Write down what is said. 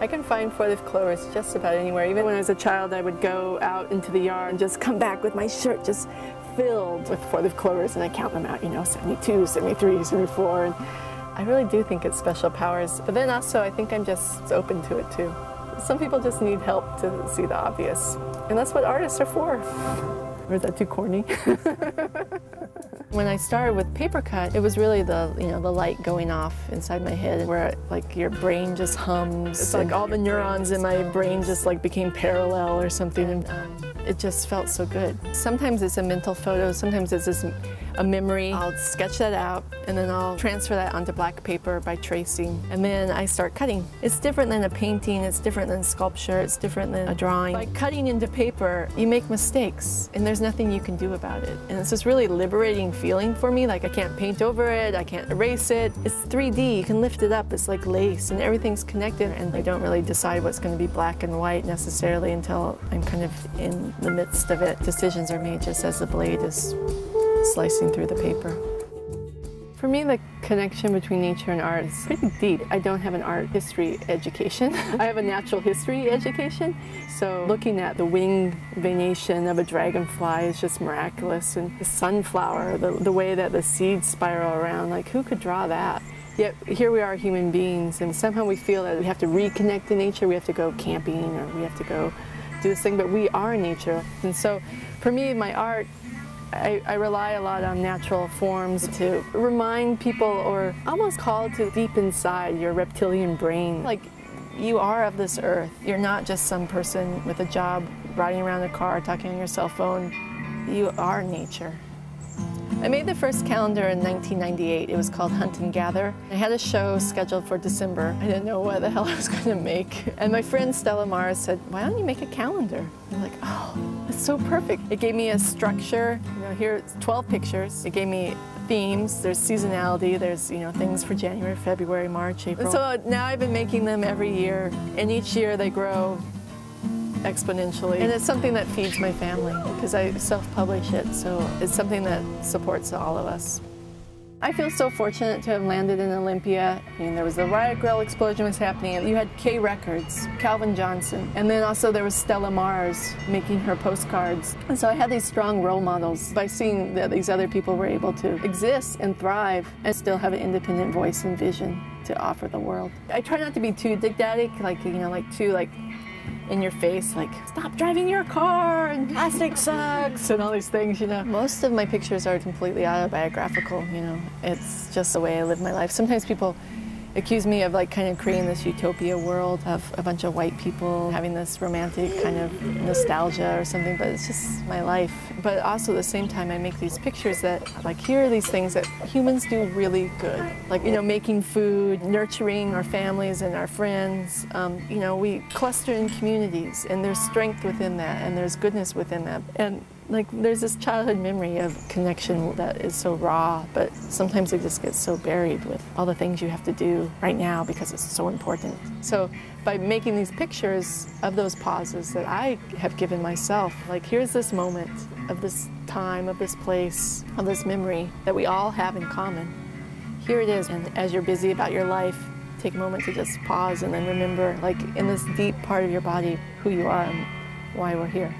I can find four-leaf clovers just about anywhere. Even when I was a child, I would go out into the yard and just come back with my shirt just filled with four-leaf clovers, and I count them out, you know, 72, 73, 74. And I really do think it's special powers. But then also, I think I'm just open to it too. Some people just need help to see the obvious. And that's what artists are for. Or is that too corny? When I started with paper cut, it was really the light going off inside my head, where like your brain just hums. It's like all the neurons in my brain just like became parallel or something, and it just felt so good. Sometimes it's a mental photo, sometimes it's just a memory. I'll sketch that out, and then I'll transfer that onto black paper by tracing, and then I start cutting. It's different than a painting, it's different than sculpture, it's different than a drawing. By cutting into paper, you make mistakes, and there's nothing you can do about it. And it's this really liberating feeling for me, like I can't paint over it, I can't erase it. It's 3D, you can lift it up, it's like lace, and everything's connected, and I don't really decide what's going to be black and white necessarily until I'm kind of in the midst of it. Decisions are made just as the blade is slicing through the paper. For me, the connection between nature and art is pretty deep. I don't have an art history education. I have a natural history education. So looking at the wing venation of a dragonfly is just miraculous. And the sunflower, the way that the seeds spiral around, like who could draw that? Yet here we are human beings, and somehow we feel that we have to reconnect to nature, we have to go camping, or we have to go do this thing, but we are nature. And so for me, my art, I rely a lot on natural forms to remind people, or almost call to deep inside your reptilian brain. Like, you are of this earth. You're not just some person with a job, riding around a car, talking on your cell phone. You are nature. I made the first calendar in 1998. It was called Hunt and Gather. I had a show scheduled for December. I didn't know what the hell I was going to make. And my friend Stella Mars said, why don't you make a calendar? I'm like, oh, that's so perfect. It gave me a structure. You know, here it's 12 pictures. It gave me themes. There's seasonality. There's, you know, things for January, February, March, April. And so now I've been making them every year, and each year they grow exponentially. And it's something that feeds my family because I self-publish it, so it's something that supports all of us. I feel so fortunate to have landed in Olympia. I mean, there was the Riot Grille explosion was happening. You had K Records, Calvin Johnson, and then also there was Stella Mars making her postcards. And so I had these strong role models by seeing that these other people were able to exist and thrive and still have an independent voice and vision to offer the world. I try not to be too didactic, like, you know, like too like in your face, like, stop driving your car and plastic sucks and all these things, you know. Most of my pictures are completely autobiographical, you know. It's just the way I live my life. Sometimes people accuse me of like kind of creating this utopia world of a bunch of white people having this romantic kind of nostalgia or something, but it's just my life. But also at the same time, I make these pictures that, like, here are these things that humans do really good. Like, you know, making food, nurturing our families and our friends. You know, we cluster in communities, and there's strength within that, and there's goodness within that. And like, there's this childhood memory of connection that is so raw, but sometimes it just gets so buried with all the things you have to do right now because it's so important. So by making these pictures of those pauses that I have given myself, like, here's this moment of this time, of this place, of this memory that we all have in common. Here it is, and as you're busy about your life, take a moment to just pause and then remember, like, in this deep part of your body, who you are and why we're here.